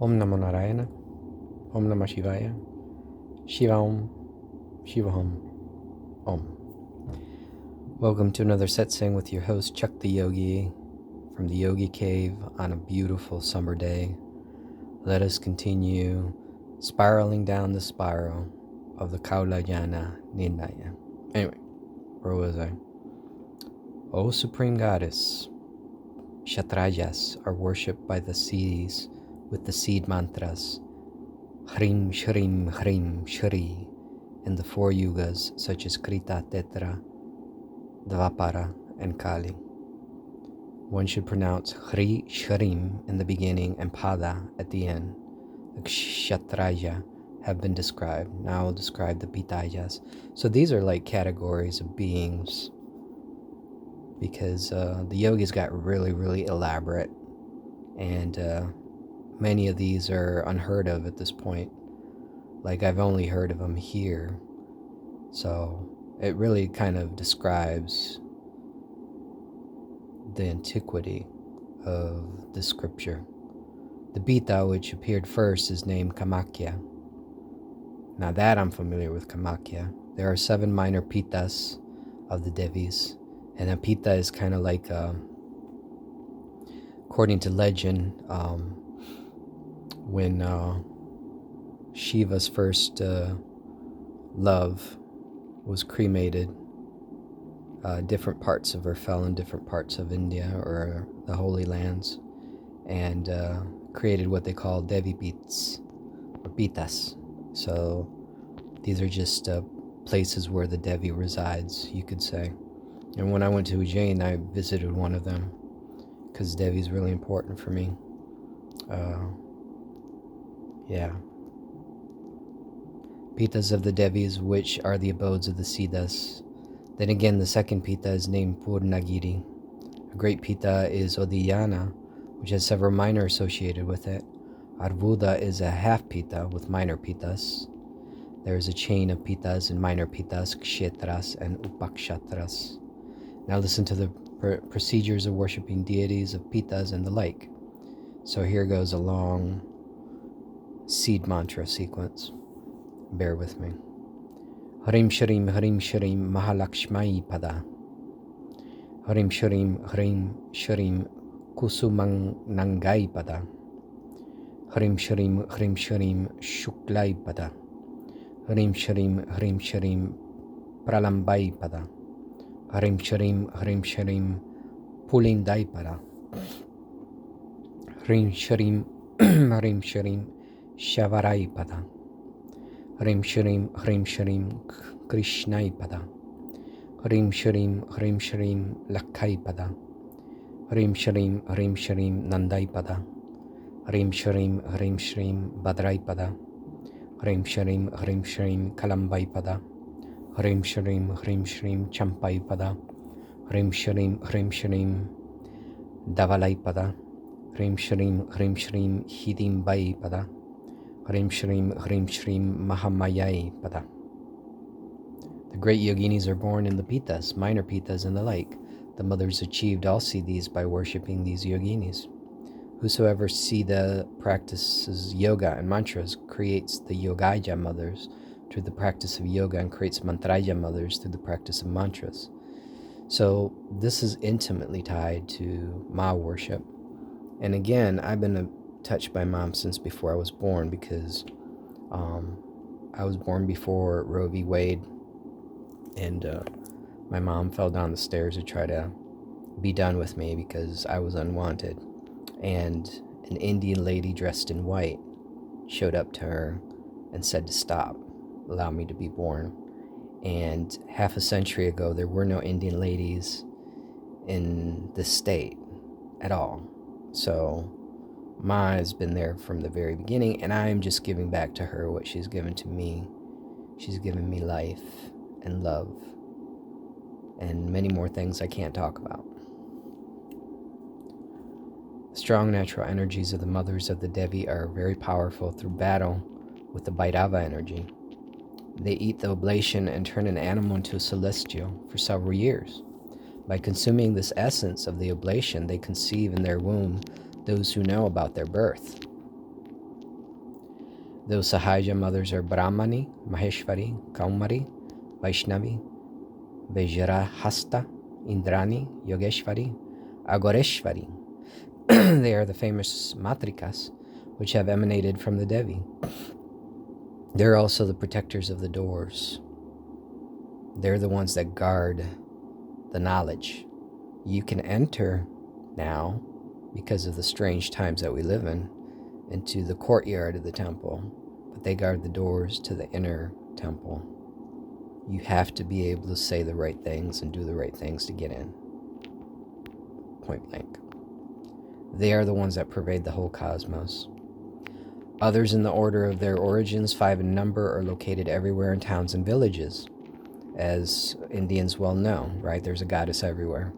Om Namo Narayana, Om Namah Shivaya, Shiva Om, Shiva Om, Om. Welcome to another Satsang with your host Chuck the Yogi from the Yogi Cave on a beautiful summer day. Let us continue spiraling down the spiral of the Kaula Jnana Nirnaya. Anyway, where was I? O Supreme Goddess, Kshatrayas are worshipped by the seeds with the seed mantras Hrim Shrim Hrim Shri in the four yugas such as Krita, Tetra, Dvapara, and Kali. One should pronounce Hri Shrim in the beginning and Pada at the end. The Kshatraya have been described. Now I'll describe the Pitayas. So these are like categories of beings because the yogis got really elaborate, and many of these are unheard of at this point. Like I've only heard of them here. So it really kind of describes the antiquity of the scripture. The Pita, which appeared first, is named Kamakya. Now that I'm familiar with Kamakya. There are 7 minor Pitas of the Devis. And a Pita is kind of like, according to legend, when Shiva's first love was cremated, different parts of her fell in different parts of India or the Holy Lands, and created what they call Devi Pits or Pitas. So these are just places where the Devi resides, you could say. And when I went to Ujjain, I visited one of them because Devi is really important for me. Yeah. Pitas of the Devis, which are the abodes of the Siddhas. Then again, the second Pita is named Purnagiri. A great Pita is Odiyana, which has several minor associated with it. Arvuda is a half Pita with minor Pitas. There is a chain of Pitas and minor Pitas, Kshetras and Upakshatras. Now listen to the procedures of worshipping deities of Pitas and the like. So here goes a long seed mantra sequence. Bear with me. Hrim Shrim Mahalakshmi Pada. Hrim Shrim Kusumang Nangai Pada. Hrim Shrim Shuklai Pada. Hrim Shrim Pralambai Pada. Hrim Shrim Pulindai Pada. Hrim Shrim Shavarai Pada. Hrim Shrim Krishnai Pada. Hrim Shrim Lakai Pada. Hrim Shrim Nandai Pada. Hrim Shrim Badrai Pada. Hrim Shrim Kalambai Pada. Hrim Shrim Champai Pada. Hrim Shrim Davalai Pada. Hrim Shrim Hidimbai Pada. Hrim Shrim Mahamayai Pada. The great yoginis are born in the Pitas, minor Pitas, and the like. The mothers achieved all siddhis by worshipping these yoginis. Whosoever siddha practices yoga and mantras creates the Yogaya mothers through the practice of yoga and creates Mantraya mothers through the practice of mantras. So this is intimately tied to Ma worship. And again, I've been touched by Mom since before I was born because I was born before Roe v. Wade, and my mom fell down the stairs to try to be done with me because I was unwanted. And an Indian lady dressed in white showed up to her and said to stop, allow me to be born. And half a century ago, there were no Indian ladies in the state at all. So Ma has been there from the very beginning, and I'm just giving back to her what she's given to me. She's given me life and love and many more things I can't talk about. The strong natural energies of the mothers of the Devi are very powerful through battle with the Bhairava energy. They eat the oblation and turn an animal into a celestial for several years. By consuming this essence of the oblation, they conceive in their womb those who know about their birth. Those Sahaja mothers are Brahmani, Maheshwari, Kaumari, Vaishnavi, Vajrahasta, Indrani, Yogeshwari, Agoreshwari. They are the famous matrikas, which have emanated from the Devi. They're also the protectors of the doors. They're the ones that guard the knowledge. You can enter now, because of the strange times that we live in, into the courtyard of the temple, but they guard the doors to the inner temple. You have to be able to say the right things and do the right things to get in. Point blank. They are the ones that pervade the whole cosmos. Others in the order of their origins, 5 in number, are located everywhere in towns and villages. As Indians well know, right? There's a goddess everywhere.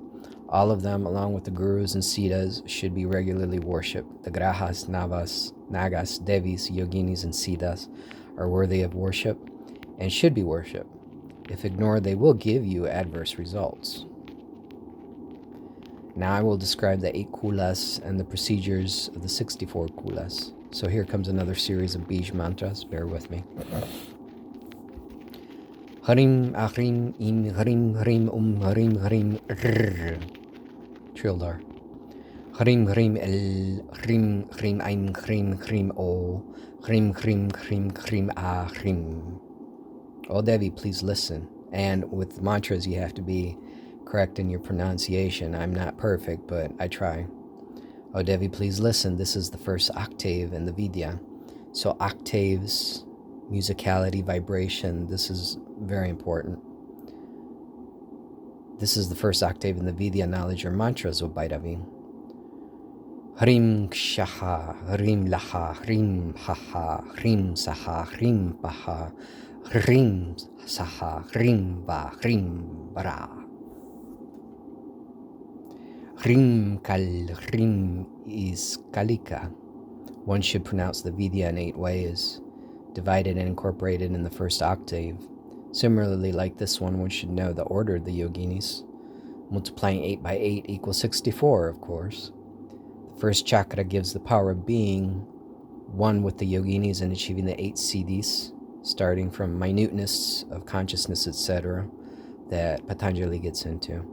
All of them, along with the gurus and siddhas, should be regularly worshipped. The grahas, navas, nagas, devis, yoginis, and siddhas are worthy of worship and should be worshipped. If ignored, they will give you adverse results. Now I will describe the 8 kulas and the procedures of the 64 kulas. So here comes another series of Bij mantras. Bear with me. Harim, ahrim, im, harim, harim, harim, harim, rrr. Trildar. Harim, harim, el, hrim, hrim, ein, hrim, hrim, o, hrim, hrim, hrim, hrim, ah, hrim. Oh, Devi, please listen. And with mantras, you have to be correct in your pronunciation. I'm not perfect, but I try. Oh, Devi, please listen. This is the first octave in the Vidya. So octaves, musicality, vibration, this is very important. This is the first octave in the Vidya knowledge or mantras of Bhairavi. Hrim kshaha, hrim laha, hrim haha, hrim saha, hrim paha, hrim saha, hrim ba, hrim bara. Hrim kal, hrim is kalika. One should pronounce the Vidya in 8 ways, divided and incorporated in the first octave. Similarly, like this one should know the order of the yoginis. Multiplying 8 by 8 equals 64, of course. The first chakra gives the power of being one with the yoginis and achieving the 8 siddhis, starting from minuteness of consciousness, etc., that Patanjali gets into.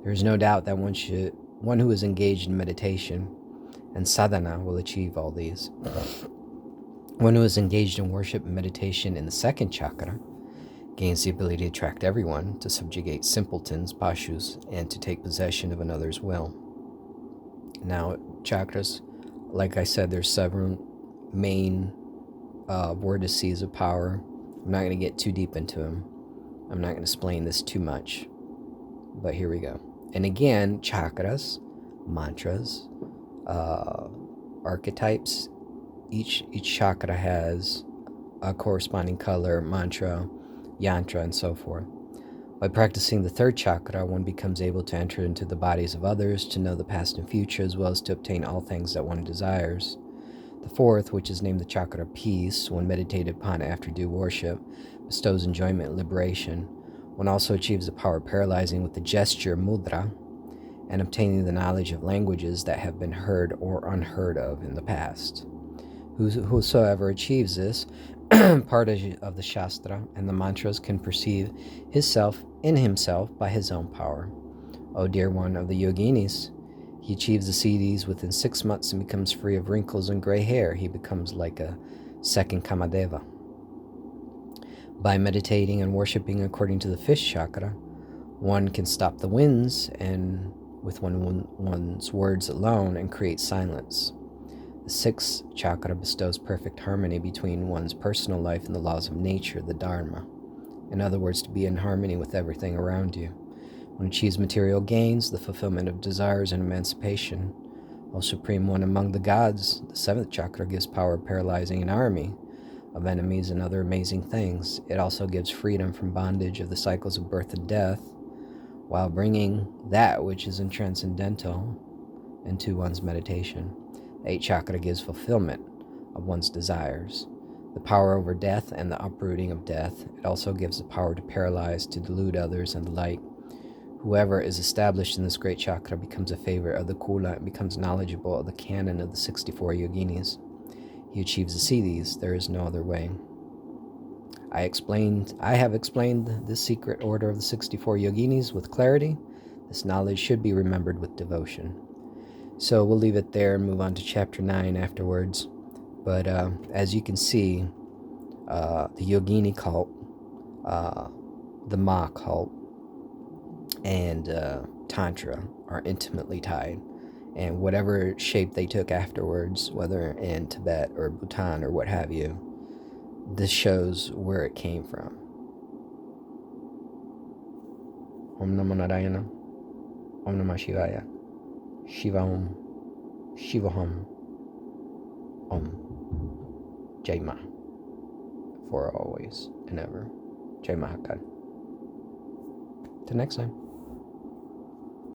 There is no doubt that one who is engaged in meditation and sadhana will achieve all these. One who is engaged in worship and meditation in the second chakra gains the ability to attract everyone, to subjugate simpletons, pashus, and to take possession of another's will. Now, chakras, like I said, there's several main vortices of power. I'm not going to get too deep into them. I'm not going to explain this too much, but here we go. And again, chakras, mantras, archetypes, each chakra has a corresponding color, mantra, yantra, and so forth. By practicing the third chakra, one becomes able to enter into the bodies of others, to know the past and future, as well as to obtain all things that one desires. The fourth, which is named the chakra of peace, when meditated upon after due worship, bestows enjoyment and liberation. One also achieves the power of paralyzing with the gesture mudra and obtaining the knowledge of languages that have been heard or unheard of in the past. Whosoever achieves this part of the Shastra and the mantras can perceive his self in himself by his own power. O dear one of the yoginis, he achieves the siddhis within 6 months and becomes free of wrinkles and gray hair. He becomes like a second Kamadeva. By meditating and worshipping according to the fifth chakra, one can stop the winds and with one's words alone and create silence. The sixth chakra bestows perfect harmony between one's personal life and the laws of nature, the Dharma. In other words, to be in harmony with everything around you. One achieves material gains, the fulfillment of desires, and emancipation. O Supreme One among the gods, the seventh chakra gives power of paralyzing an army of enemies and other amazing things. It also gives freedom from bondage of the cycles of birth and death, while bringing that which is transcendental into one's meditation. The eighth chakra gives fulfillment of one's desires, the power over death and the uprooting of death. It also gives the power to paralyze, to delude others, and the like. Whoever is established in this great chakra becomes a favorite of the Kula and becomes knowledgeable of the canon of the 64 yoginis. he achieves to see these. There is no other way. I have explained the secret order of the 64 yoginis with clarity. This knowledge should be remembered with devotion. So we'll leave it there and move on to chapter 9 afterwards. But as you can see, the Yogini cult, the Ma cult, and Tantra are intimately tied. And whatever shape they took afterwards, whether in Tibet or Bhutan or what have you, this shows where it came from. Om Namo Narayana, Om Namah Shivaya, Shiva Om, Shiva Hum, Om, Jai Ma, for always and ever. Jai Mahakal. Till next time.